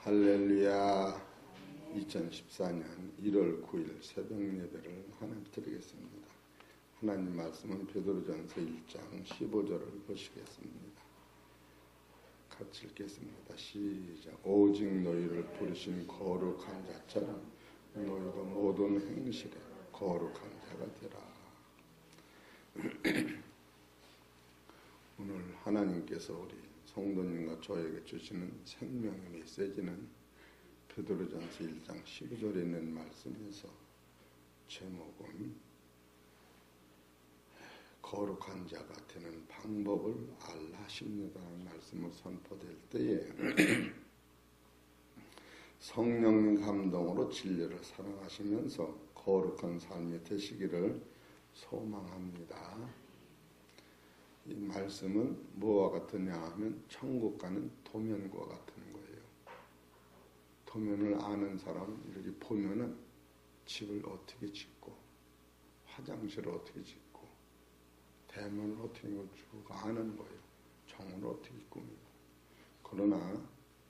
할렐루야. 2014년 1월 9일 새벽 예배를 하나님 드리겠습니다. 하나님 말씀은 베드로전서 1장 15절을 보시겠습니다. 같이 읽겠습니다. 시작. 오직 너희를 부르신 거룩한 자처럼 너희도 모든 행실에 거룩한 자가 되라. 오늘 하나님께서 우리 성도님과 저에게 주시는 생명의 메시지는 베드로전서 1장 12절에 있는 말씀에서 제목은 거룩한 자가 되는 방법을 알라 하십니다라는 말씀을 선포될 때에 성령 감동으로 진리를 사랑하시면서 거룩한 삶이 되시기를 소망합니다. 이 말씀은 뭐와 같으냐 하면 천국 가는 도면과 같은 거예요. 도면을 아는 사람은 이렇게 보면은 집을 어떻게 짓고 화장실을 어떻게 짓고 대문을 어떻게 쭉 아는 거예요. 정을 어떻게 꾸미고. 그러나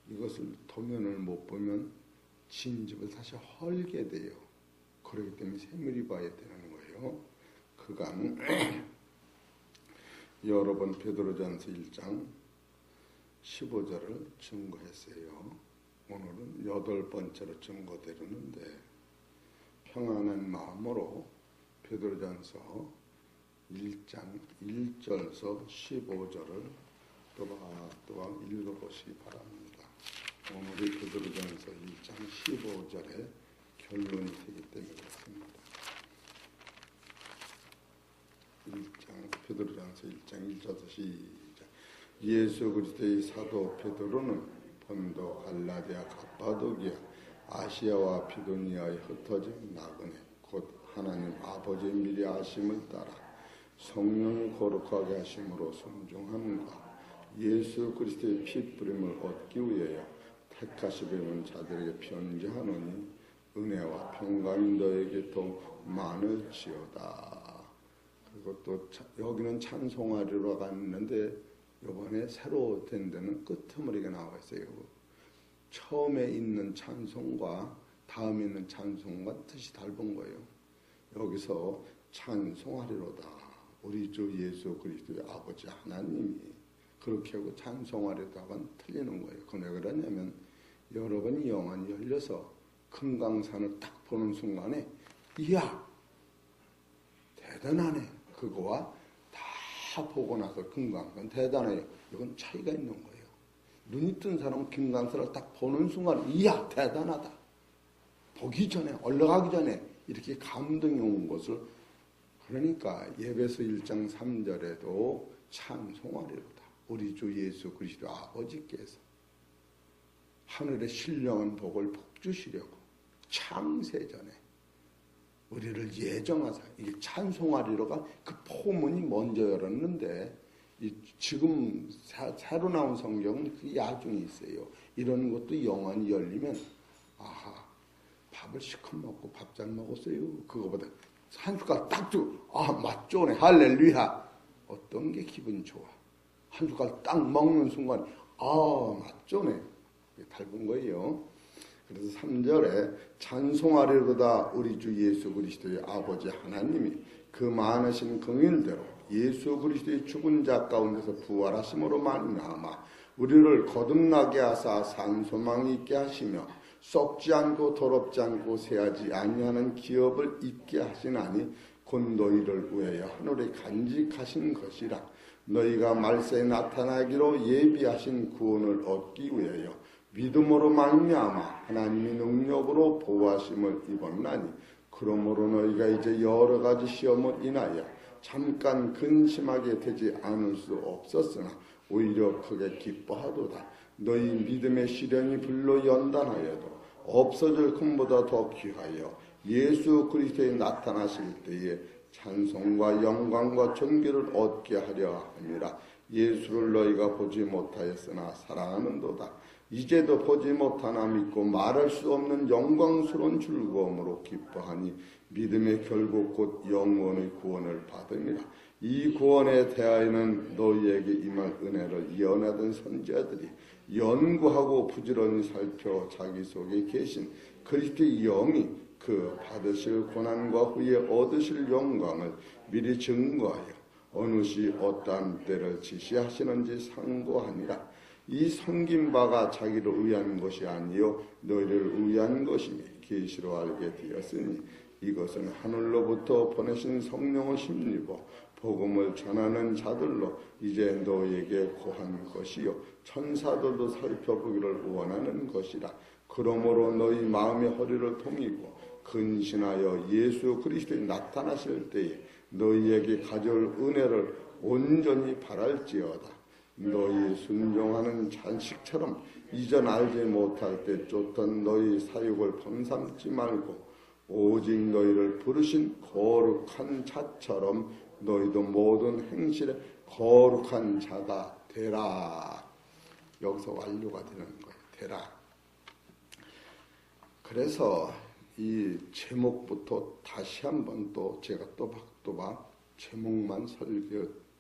이것을 도면을 못 보면 진 집을 다시 헐게 돼요. 그렇기 때문에 세밀히 봐야 되는 거예요. 그간 여러 번 베드로전서 1장 15절을 증거했어요. 오늘은 8번째로 증거드리는데 평안한 마음으로 베드로전서 1장 1절서 15절을 또한 읽어보시기 바랍니다. 오늘이 베드로전서 1장 15절의 결론이 되기 때문에 그렇습니다. 베드로전서 1장 1절서 시작. 예수 그리스도의 사도 베드로는 본도, 갈라디아, 갑바도기아, 아시아와 비도니아에 흩어진 나그네 곧 하나님 아버지의 미리 아심을 따라 성령이 거룩하게 하심으로 순종함과 예수 그리스도의 피 뿌림을 얻기 위하여 택하시 배운 자들에게 편지하노니 은혜와 평강이 너에게 더 많을지어다. 그리고 또 여기는 찬송하리로가 있는데 이번에 새로 된 데는 끄트머리가 나와 있어요. 처음에 있는 찬송과 다음에 있는 찬송과 뜻이 다른 거예요. 여기서 찬송하리로다. 우리 주 예수 그리스도의 아버지 하나님이 그렇게 하고 찬송하리로다가 틀리는 거예요. 그건 왜 그러냐면 여러분이 영안이 열려서 금강산을 딱 보는 순간에 이야 대단하네. 그거와 다 보고 나서 금강산 대단해요. 이건 차이가 있는 거예요. 눈이 뜬 사람은 금강산을 딱 보는 순간 이야 대단하다. 보기 전에 올라가기 전에 이렇게 감동이 온 것을 그러니까 예배서 1장 3절에도 찬송하리로다. 우리 주 예수 그리스도 아버지께서 하늘의 신령한 복을 복주시려고 창세전에 우리를 예정하사 이게 찬송하리로가 그 포문이 먼저 열었는데 지금 새로 나온 성경은 그 야중이 있어요. 이런 것도 영안이 열리면 아하 밥을 시컷 먹고 밥 잘 먹었어요. 그거보다 한 숟갈 딱 주고 맛 좋네 할렐루야. 어떤 게 기분 좋아. 한 숟갈 딱 먹는 순간 맛 좋네. 닮은 거예요. 그래서 3절에 찬송하리로다 우리 주 예수 그리스도의 아버지 하나님이 그 많으신 긍휼대로 예수 그리스도의 죽은 자 가운데서 부활하심으로 말미암아 우리를 거듭나게 하사 산소망 있게 하시며 썩지 않고 더럽지 않고 새하지 아니하는 기업을 있게 하시나니 곧 너희를 위하여 하늘에 간직하신 것이라. 너희가 말세에 나타나기로 예비하신 구원을 얻기 위하여 믿음으로 말미암아 하나님의 능력으로 보호하심을 입었나니 그러므로 너희가 이제 여러 가지 시험을 인하여 잠깐 근심하게 되지 않을 수 없었으나 오히려 크게 기뻐하도다. 너희 믿음의 시련이 불로 연단하여도 없어질 금보다 더 귀하여 예수 그리스도에 나타나실 때에 찬송과 영광과 존귀를 얻게 하려 함이라. 예수를 너희가 보지 못하였으나 사랑하는도다. 이제도 보지 못하나 믿고 말할 수 없는 영광스러운 즐거움으로 기뻐하니 믿음의 결국 곧 영원의 구원을 받음이라. 이 구원에 대하여는 너희에게 임할 은혜를 예언하던 선지자들이 연구하고 부지런히 살펴 자기 속에 계신 그리스도의 영이 그 받으실 고난과 후에 얻으실 영광을 미리 증거하여 어느 시 어떠한 때를 지시하시는지 상고하니라. 이 섬긴 바가 자기를 위한 것이 아니요 너희를 위한 것이니 계시로 알게 되었으니 이것은 하늘로부터 보내신 성령을 힘입어 복음을 전하는 자들로 이제 너희에게 고한 것이요 천사들도 살펴보기를 원하는 것이라. 그러므로 너희 마음의 허리를 동이고 근신하여 예수 그리스도에 나타나실 때에 너희에게 가져올 은혜를 온전히 바랄지어다. 너희 순종하는 잔식처럼 이전 알지 못할 때 쫓던 너희 사육을 범삼지 말고 오직 너희를 부르신 거룩한 자처럼 너희도 모든 행실에 거룩한 자가 되라. 여기서 완료가 되는 거예요. 되라. 그래서 이 제목부터 다시 한번 또 제가 또박또박 제목만 설교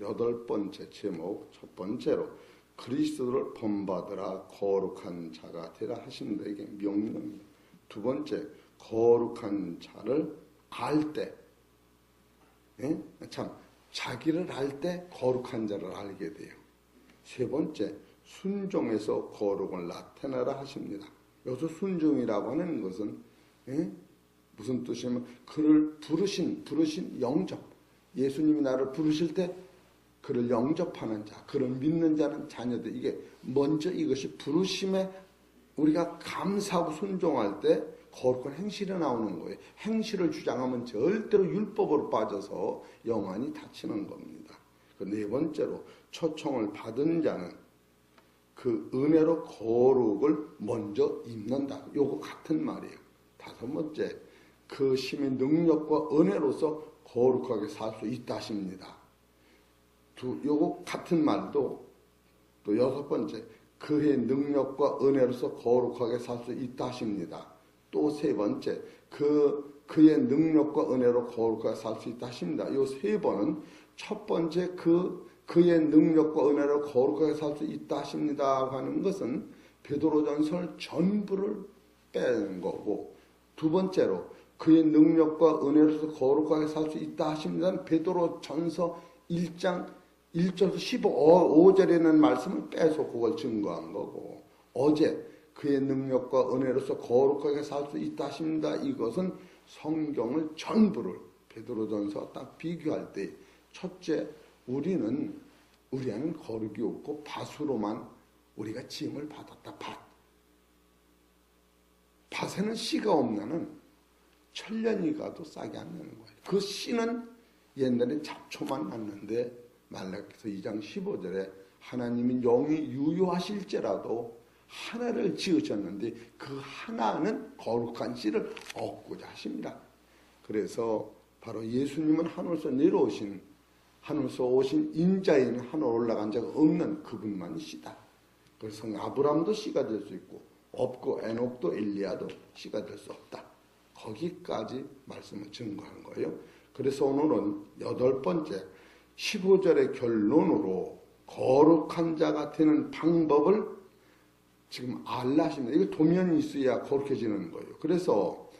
8번째 제목 첫 번째로 그리스도를 본받으라 거룩한 자가 되라 하신다. 이게 명령입니다. 두 번째 거룩한 자를 알 때 참 자기를 알 때 거룩한 자를 알게 돼요. 세 번째 순종에서 거룩을 나타내라 하십니다. 여기서 순종이라고 하는 것은 무슨 뜻이냐면 그를 부르신 영접. 예수님이 나를 부르실 때 그를 영접하는 자, 그를 믿는 자는 자녀들. 이게 먼저 이것이 부르심에 우리가 감사하고 순종할 때 거룩한 행실이 나오는 거예요. 행실을 주장하면 절대로 율법으로 빠져서 영안이 닫히는 겁니다. 그 네 번째로 초청을 받은 자는 그 은혜로 거룩을 먼저 입는다. 요거 같은 말이에요. 다섯 번째, 그 심의 능력과 은혜로서 거룩하게 살 수 있다 하십니다. 요거 같은 말도 또 여섯 번째, 그의 능력과 은혜로서 거룩하게 살 수 있다 하십니다. 또 세 번째, 그의 능력과 은혜로 거룩하게 살 수 있다 하십니다. 요 세 번은 첫 번째 그의 능력과 은혜로 거룩하게 살 수 있다 하십니다 하는 것은 베드로전서 전부를 뺀 거고, 두 번째로 그의 능력과 은혜로서 거룩하게 살 수 있다 하십니다는 베드로전서 1장 1절에서 15절에 있는 말씀을 빼서 그걸 증거한 거고, 어제 그의 능력과 은혜로서 거룩하게 살 수 있다 하십니다. 이것은 성경을 전부를 베드로전서 딱 비교할 때 첫째, 우리 안은 거룩이 없고 밭으로만 우리가 지음을 받았다. 밭에는 씨가 없는 천년이 가도 싹이 안 나는 거예요. 그 씨는 옛날에 잡초만 났는데 말라기서 2장 15절에 하나님이 영이 유효하실지라도 하나를 지으셨는데 그 하나는 거룩한 씨를 얻고자 하십니다. 그래서 바로 예수님은 하늘에서 오신 인자인 하늘 올라간 자가 없는 그분만이시다. 그래서 아브라함도 씨가 될 수 있고 없고 에녹도 엘리야도 씨가 될 수 없다. 거기까지 말씀을 증거한 거예요. 그래서 오늘은 8번째 15절의 결론으로 거룩한 자가 되는 방법을 지금 알라 하십니다. 이거 도면이 있어야 거룩해지는 거예요. 그래서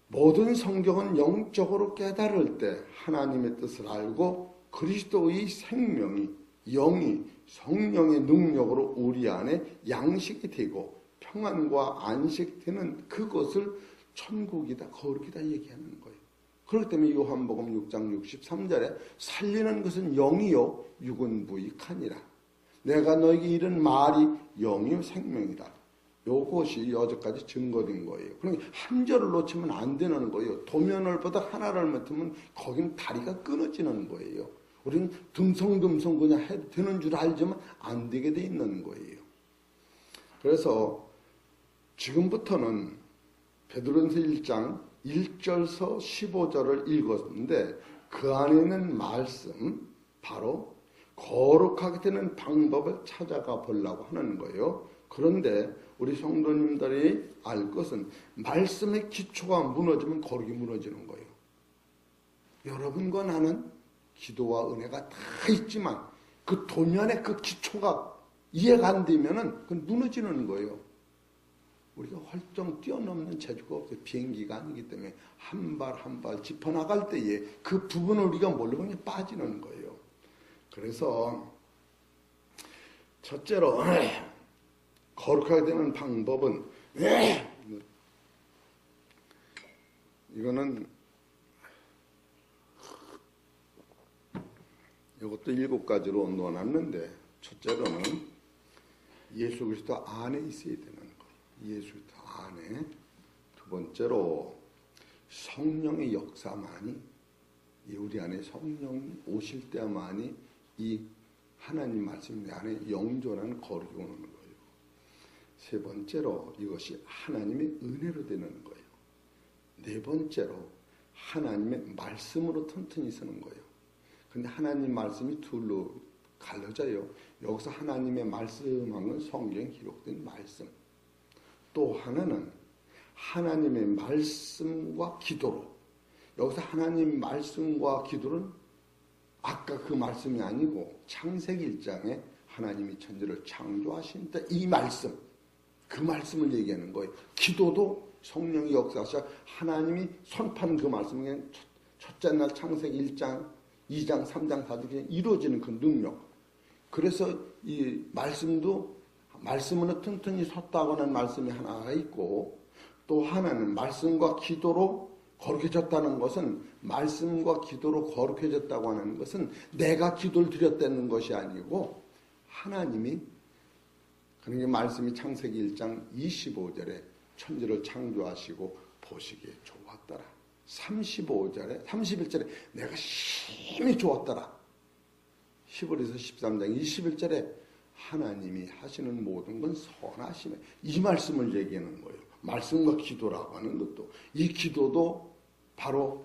모든 성경은 영적으로 깨달을 때 하나님의 뜻을 알고 그리스도의 생명이 영이 성령의 능력으로 우리 안에 양식이 되고 평안과 안식되는 그것을 천국이다 거룩이다 얘기하는 거예요. 그렇기 때문에 요한복음 6장 63절에 살리는 것은 영이요 육은 무익하니라. 내가 너에게 이른 말이 영이요 생명이다. 요것이 여기까지 증거된 거예요. 그러니까 한 절을 놓치면 안 되는 거예요. 도면을 보다 하나를 맡으면 거긴 다리가 끊어지는 거예요. 우리는 듬성듬성 그냥 해도 되는 줄 알지만 안 되게 돼 있는 거예요. 그래서 지금부터는 베드로전서 1장 1절서 15절을 읽었는데 그 안에 있는 말씀 바로 거룩하게 되는 방법을 찾아가 보려고 하는 거예요. 그런데 우리 성도님들이 알 것은 말씀의 기초가 무너지면 거룩이 무너지는 거예요. 여러분과 나는 기도와 은혜가 다 있지만 그 도면의 그 기초가 이해가 안 되면은 그건 무너지는 거예요. 우리가 헐렁 뛰어넘는 재주가 없어요. 비행기가 아니기 때문에 한 발 한 발 짚어나갈 때에 그 부분을 우리가 모르고 빠지는 거예요. 그래서 첫째로 거룩하게 되는 방법은 이거는 이것도 7가지로 놓아놨는데 첫째로는 예수 그리스도 안에 있어야 되는 거. 예수 그리스도 안에. 두 번째로 성령의 역사만이 우리 안에 성령이 오실 때만이 이 하나님 말씀 내 안에 영존한 거룩이 오는 거예요. 세 번째로 이것이 하나님의 은혜로 되는 거예요. 네 번째로 하나님의 말씀으로 튼튼히 서는 거예요. 근데 하나님 말씀이 둘로 갈려져요. 여기서 하나님의 말씀한 건 성경에 기록된 말씀. 또 하나는 하나님의 말씀과 기도로. 여기서 하나님 말씀과 기도는 아까 그 말씀이 아니고 창세기 1장에 하나님이 천지를 창조하신 때 이 말씀, 그 말씀을 얘기하는 거예요. 기도도 성령이 역사하셔 하나님이 선판 그 말씀에 첫째 날 창세기 1장, 2장, 3장, 4장에 이루어지는 그 능력. 그래서 이 말씀도 말씀으로 튼튼히 섰다고 하는 말씀이 하나가 있고 또 하나는 말씀과 기도로 거룩해졌다는 것은 말씀과 기도로 거룩해졌다고 하는 것은 내가 기도를 드렸다는 것이 아니고 하나님이 그러니까 말씀이 창세기 1장 25절에 천지를 창조하시고 보시기에 좋았더라. 35절에 31절에 내가 심히 좋았더라. 히브리서 13장 21절에 하나님이 하시는 모든 건 선하심에 이 말씀을 얘기하는 거예요. 말씀과 기도라고 하는 것도 이 기도도 바로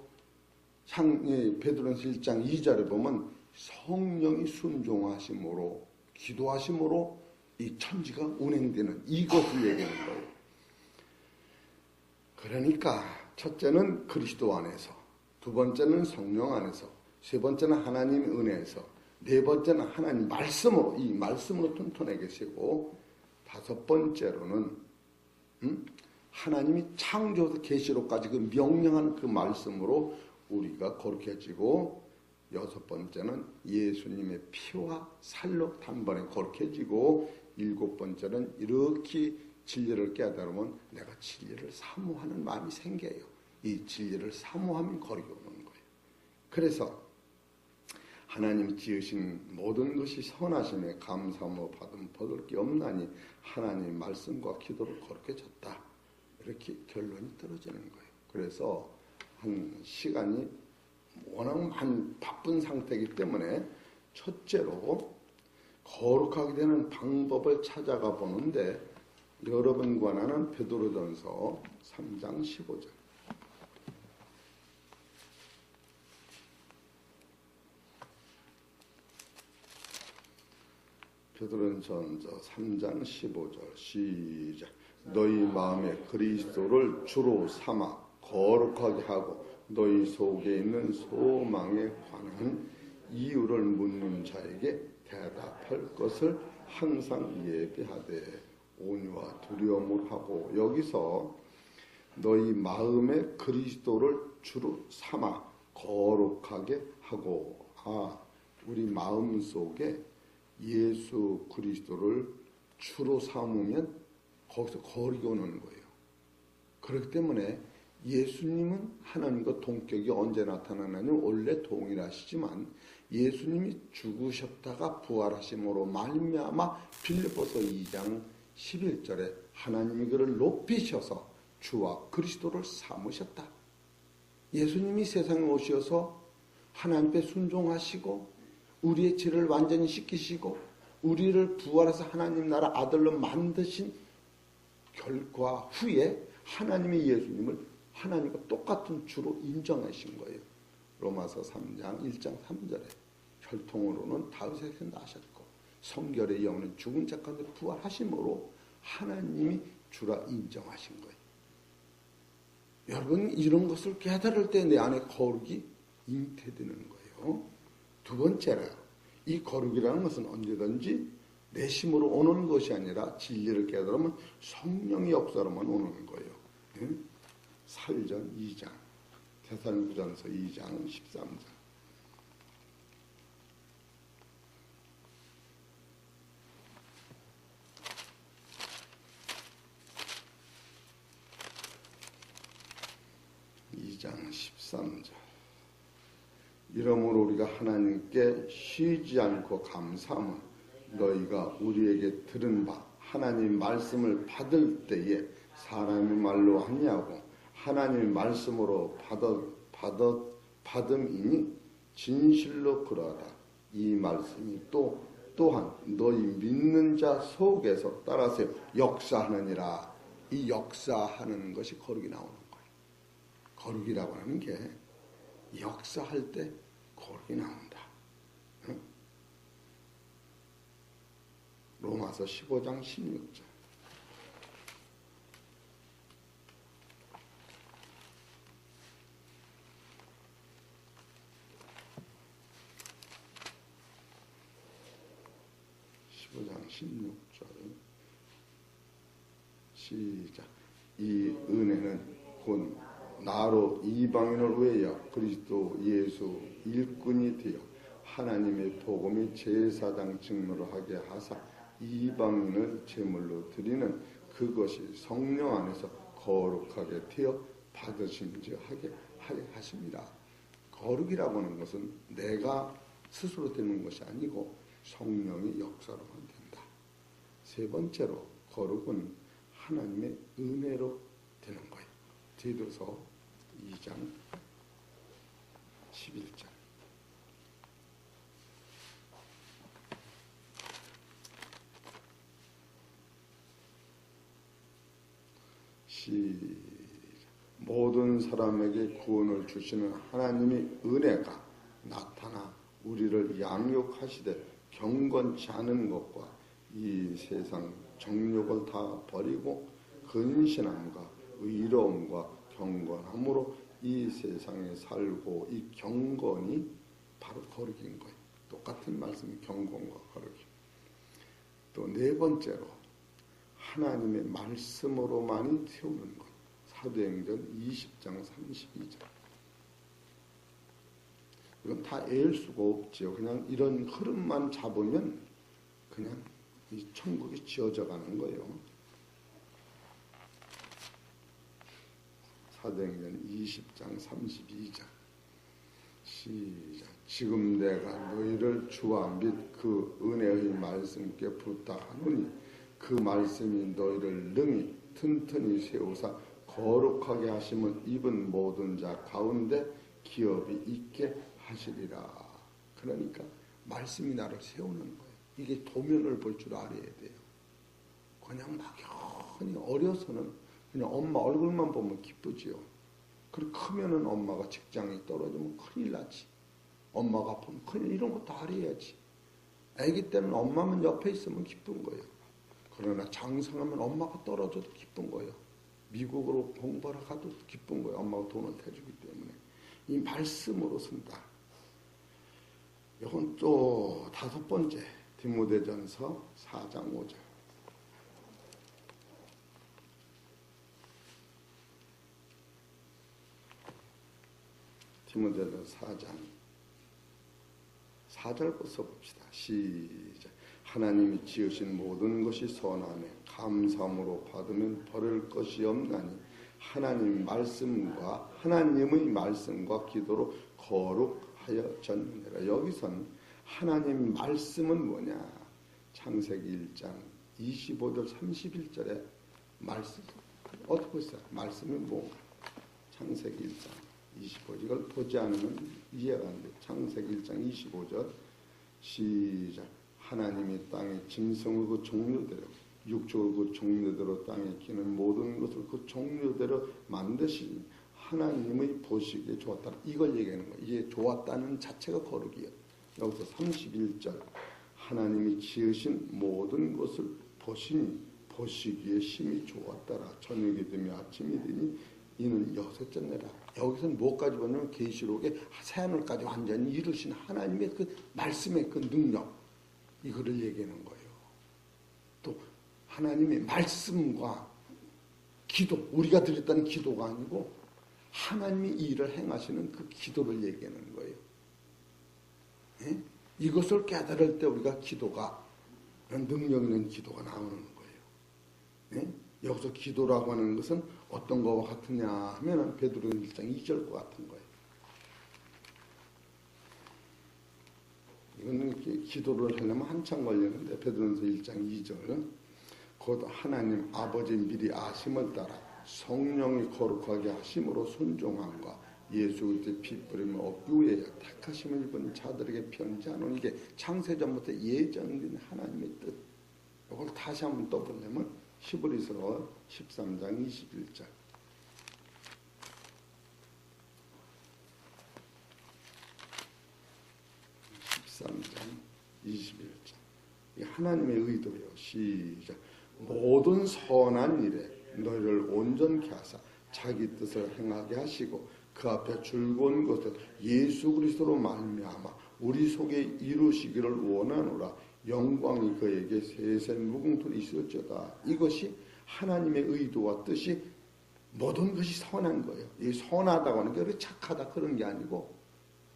베드로전서 1장 2절에 보면 성령이 순종하심으로 기도하심으로 이 천지가 운행되는 이것을 얘기하는 거예요. 그러니까 첫째는 그리스도 안에서, 두 번째는 성령 안에서, 세 번째는 하나님의 은혜에서, 네 번째는 하나님 말씀으로 이 말씀으로 튼튼하게 계시고 다섯 번째로는 하나님이 창조에서 계시록까지 그 명령하는 그 말씀으로 우리가 거룩해지고 여섯 번째는 예수님의 피와 살로 단번에 거룩해지고 일곱 번째는 이렇게 진리를 깨달으면 내가 진리를 사모하는 마음이 생겨요. 이 진리를 사모하면 거룩이 오는 거예요. 그래서 하나님이 지으신 모든 것이 선하심에 감사하며 받은 받을 게 없나니 하나님 말씀과 기도로 거룩해졌다. 이렇게 결론이 떨어지는 거예요. 그래서 한 시간이 워낙 바쁜 상태이기 때문에 첫째로 거룩하게 되는 방법을 찾아가 보는데 여러분과 나는 베드로전서 3장 15절 베드로전서 3장 15절 시작. 너희 마음에 그리스도를 주로 삼아 거룩하게 하고 너희 속에 있는 소망에 관한 이유를 묻는 자에게 대답할 것을 항상 예비하되 온유와 두려움을 하고 여기서 너희 마음에 그리스도를 주로 삼아 거룩하게 하고 우리 마음 속에 예수 그리스도를 주로 삼으면 거기서 거룩이 오는 거예요. 그렇기 때문에 예수님은 하나님과 동격이 언제 나타나냐면 원래 동일하시지만 예수님이 죽으셨다가 부활하심으로 말미암아 빌립보서 2장 11절에 하나님이 그를 높이셔서 주와 그리스도를 삼으셨다. 예수님이 세상에 오셔서 하나님께 순종하시고 우리의 죄를 완전히 씻기시고 우리를 부활해서 하나님 나라 아들로 만드신 결과 후에 하나님의 예수님을 하나님과 똑같은 주로 인정하신 거예요. 로마서 3장 1장 3절에 혈통으로는 다윗에서 나셨고 성결의 영은 죽은 자 가운데 부활하심으로 하나님이 주라 인정하신 거예요. 여러분 이런 것을 깨달을 때 내 안에 거룩이 잉태되는 거예요. 두 번째로 이 거룩이라는 것은 언제든지 내심으로 오는 것이 아니라 진리를 깨달으면 성령의 역사로만 오는 거예요. 예? 살전 2장, 데살로니가전서 2장 13절. 장 13절. 이러므로 우리가 하나님께 쉬지 않고 감사함은 너희가 우리에게 들은 바 하나님 말씀을 받을 때에 사람의 말로 아니하고 하나님 말씀으로 받음이니 진실로 그러하다. 이 말씀이 또한 너희 믿는 자 속에서 따라서 역사하느니라. 이 역사하는 것이 거룩이 나오는 거예요. 거룩이라고 하는 게 역사할 때 거룩이 나온다. 응? 로마서 15장 16절. 시작. 이 은혜는 곧 나로 이방인을 위하여 그리스도 예수 일꾼이 되어 하나님의 복음의 제사장 직무를 하게 하사 이방인을 제물로 드리는 그것이 성령 안에서 거룩하게 되어 받으심지 하게 하려 하십니다. 거룩이라고 하는 것은 내가 스스로 되는 것이 아니고 성령의 역사로만 된다. 세 번째로 거룩은 하나님의 은혜로 되는 거예요. 디도서 2장 11절. 모든 사람에게 구원을 주시는 하나님의 은혜가 나타나 우리를 양육하시되 경건치 않은 것과 이 세상 정욕을 다 버리고 근신함과 의로움과 경건함으로 이 세상에 살고 이 경건이 바로 거룩인 거예요. 똑같은 말씀이 경건과 거룩이. 또 네 번째로 하나님의 말씀으로만이 세우는 것. 사도행전 20장 32절. 이건 다 애일 수가 없지요. 그냥 이런 흐름만 잡으면 그냥 이 천국이 지어져 가는 거예요. 사도행전 20장 32절. 시작. 지금 내가 너희를 주와 및 그 은혜의 말씀께 부탁하노니 그 말씀이 너희를 능히 튼튼히 세우사 거룩하게 하심을 입은 모든 자 가운데 기업이 있게 하시리라. 그러니까 말씀이 나를 세우는 거예요. 이게 도면을 볼 줄 알아야 돼요. 그냥 막연히 어려서는 그냥 엄마 얼굴만 보면 기쁘지요. 그리고 크면은 엄마가 직장이 떨어지면 큰일 나지. 엄마가 아프면 큰일, 이런 거 다 알아야지. 아기 때는 엄마만 옆에 있으면 기쁜 거예요. 그러나 장성하면 엄마가 떨어져도 기쁜 거예요. 미국으로 공부하러 가도 기쁜 거예요. 엄마가 돈을 대주기 때문에. 이 말씀으로 쓴다. 이건 또 다섯 번째, 디모데전서 4장 5절. 디모데전서 4장 4절부터 봅시다. 시작. 하나님이 지으신 모든 것이 선하네 감사함으로 받으면 버릴 것이 없나니 하나님의 말씀과 기도로 거룩하여 졌느니라. 여기선 하나님 말씀은 뭐냐? 창세기 1장 25절 31절에 말씀 어떻게 보세요? 말씀이 뭔가? 창세기 1장 25절. 이걸 보지 않으면 이해가 안 돼. 창세기 1장 25절 시작. 하나님이 땅의 짐승을 그 종류대로 육족을 그 종류대로 땅에 기는 모든 것을 그 종류대로 만드시니 하나님의 보시기에 좋았다. 이걸 얘기하는 거예요. 이게 좋았다는 자체가 거룩이에요. 여기서 31절 하나님이 지으신 모든 것을 보시니 보시기에 심히 좋았더라. 저녁이 되며 아침이 되니 이는 여섯째 날이라. 여기서는 뭐까지 보냐면 계시록의 새하늘까지 완전히 이루신 하나님의 그 말씀의 그 능력, 이거를 얘기하는 거예요. 또 하나님의 말씀과 기도, 우리가 드렸다는 기도가 아니고 하나님이 일을 행하시는 그 기도를 얘기하는 거예요. 예? 이것을 깨달을 때 우리가 기도가, 능력 있는 기도가 나오는 거예요. 예? 여기서 기도라고 하는 것은 어떤 것과 같으냐 하면 베드로전 1장 2절과 같은 거예요. 이거는 기도를 하려면 한참 걸리는데 베드로전서 1장 2절, 곧 하나님 아버지 미리 아심을 따라 성령이 거룩하게 하심으로 순종함과 예수 그리스도의 피 뿌림을 얻기 위해 택하심을 입은 자들에게 편지하노니, 이게 창세전부터 예정된 하나님의 뜻. 이걸 다시 한번 떠보려면 히브리서 13장 21절. 13장 21절. 하나님의 의도예요. 시작. 모든 선한 일에 너희를 온전케 하사 자기 뜻을 행하게 하시고 그 앞에 즐거운 것을 예수 그리스도로 말미암아 우리 속에 이루시기를 원하노라. 영광이 그에게 세세 무궁토록 있을지어다. 이것이 하나님의 의도와 뜻이, 모든 것이 선한 거예요. 이 선하다고 하는 게 그렇게 착하다 그런 게 아니고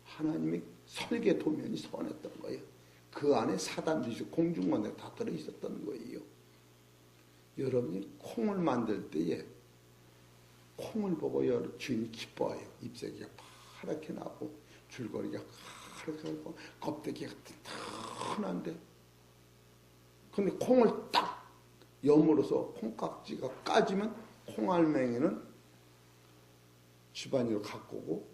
하나님의 설계 도면이 선했던 거예요. 그 안에 사단도 있고 공중만대 다 들어있었던 거예요. 여러분이 콩을 만들 때에 콩을 보고 주인이 기뻐해요. 잎사귀가 파랗게 나고 줄거리가 파랗게 나고 껍데기가 튼튼한데, 근데 콩을 딱 염으로서 콩깍지가 까지면 콩알맹이는 집안으로 갖고 오고,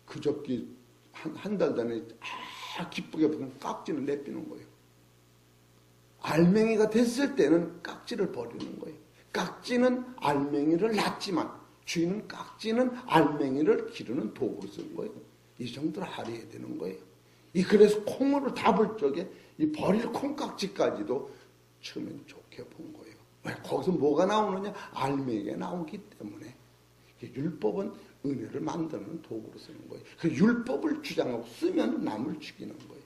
그저께 한 달 전에 기쁘게 보면 깍지는 내삐는 거예요. 알맹이가 됐을 때는 깍지를 버리는 거예요. 깍지는 알맹이를 낳지만 주인은 깍지는 알맹이를 기르는 도구로 쓰는 거예요. 이 정도로 알아야 되는 거예요. 그래서 콩을 담을 적에 이 버릴 콩깍지까지도 처음엔 좋게 본 거예요. 왜? 거기서 뭐가 나오느냐? 알맹이가 나오기 때문에. 율법은 은혜를 만드는 도구로 쓰는 거예요. 그 율법을 주장하고 쓰면 남을 죽이는 거예요.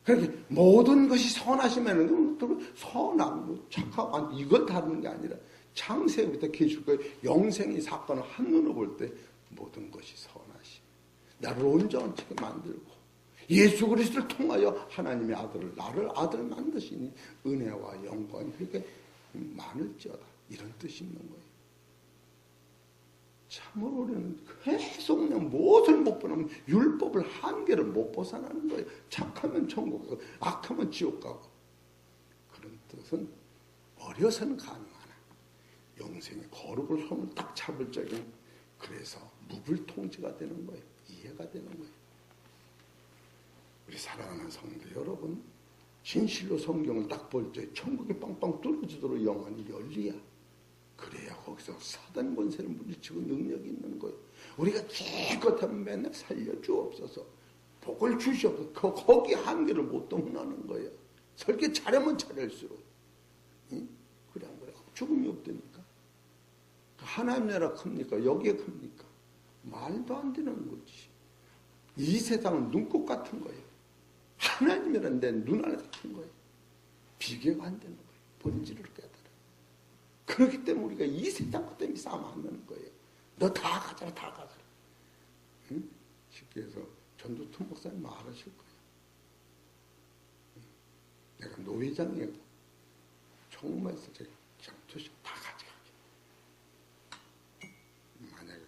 그렇게 모든 것이 선하시면은 선하고 착하고 이걸 다루는 게 아니라 창세부터 계시록까지 영생의 사건을 한눈으로 볼 때 모든 것이 선하시. 나를 온전하게 만들고 예수 그리스도를 통하여 하나님의 아들을, 나를 아들 만드시니 은혜와 영광이 그렇게 많을지어다. 이런 뜻이 있는 거예요. 참으로 우리는 계속 그냥 무엇을 못 보면 율법을 한계를 못 벗어나는 거예요. 착하면 천국 가고 악하면 지옥 가고. 그런 뜻은 어려서는 가능하나 영생의 거룩을 손을 딱 잡을 적에 그래서 무불통지가 되는 거예요. 이해가 되는 거예요. 우리 사랑하는 성도 여러분, 진실로 성경을 딱 볼 때 천국이 빵빵 뚫어지도록 영안이 열리야. 그래야 거기서 사단 권세를 물리치고 능력이 있는 거예요. 우리가 기껏하면 맨날 살려주옵소서, 복을 주시옵소서, 거기 한계를 못 넘나는 거예요. 설계 잘하면 잘할수록. 응? 그래 안 그래? 죽음이 없다니까. 하나님 나라 큽니까? 여기에 큽니까? 말도 안 되는 거지. 이 세상은 눈꽃 같은 거예요. 하나님이란 내 눈알 같은 거예요. 비교가 안 되는 거예요. 본질을 깨달아. 그렇기 때문에 우리가 이 세상 것 때문에 싸움 안 나는 거예요. 너 다 가져라, 다 가져라. 응? 쉽게 해서 전두환 목사님 말하실 거예요. 응? 내가 노회장이고 정말 제가 투시 다 가져가게. 만약에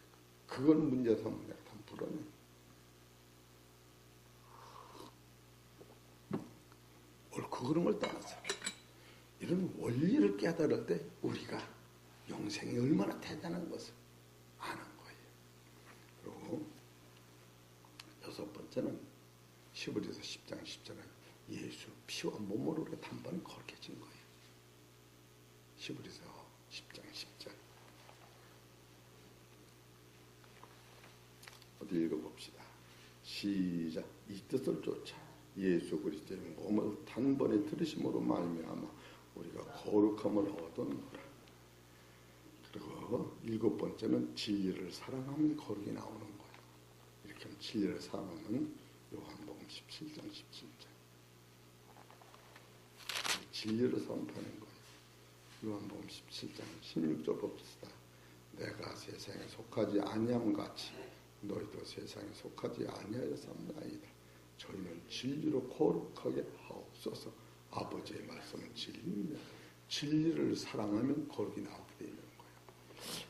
그걸 문제 삼으면 내가 다 불어내. 그런 걸 떠나서 이런 원리를 깨달을 때 우리가 영생이 얼마나 대단한 것을 아는 거예요. 그리고 여섯 번째는 히브리서 10장 10절에 예수 피와 몸으로 우리가 단번에 거룩해진 거예요. 히브리서 10장 10절 어디 읽어봅시다. 시작. 이 뜻을 쫓아 예수 그리스도의 몸을 단번에 들으심으로 말미암아 우리가 거룩함을 얻은 거라. 그리고 7번째는 진리를 사랑하면 거룩이 나오는 거예요. 이렇게 하면 진리를 사랑하면 요한복음 17장 17절. 진리를 선포하는 거예요. 요한복음 17장 16절 봅시다. 내가 세상에 속하지 아니함 같이 너희도 세상에 속하지 아니하였사옵나이다. 저희는 진리로 거룩하게 하옵소서. 아버지의 말씀은 진리입니다. 진리를 사랑하면 거룩이 나오게 되는 거예요.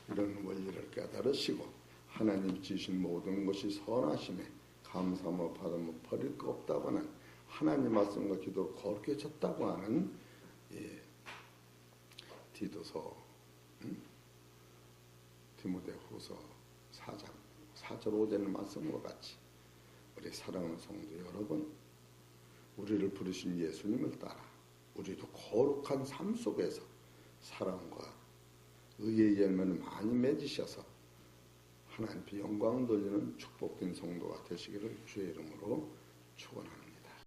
이런 원리를 깨달으시고 하나님 지으신 모든 것이 선하심에 감사하며 받으며 버릴 거 없다고 하는 하나님 말씀과 기도로 거룩해졌다고 하는 디도서 디모데후서 4장 4절 5절의 말씀과 같이 우리 사랑하는 성도 여러분, 우리를 부르신 예수님을 따라 우리도 거룩한 삶 속에서 사랑과 의의 열매를 많이 맺으셔서 하나님께 영광을 돌리는 축복된 성도가 되시기를 주의 이름으로 축원합니다.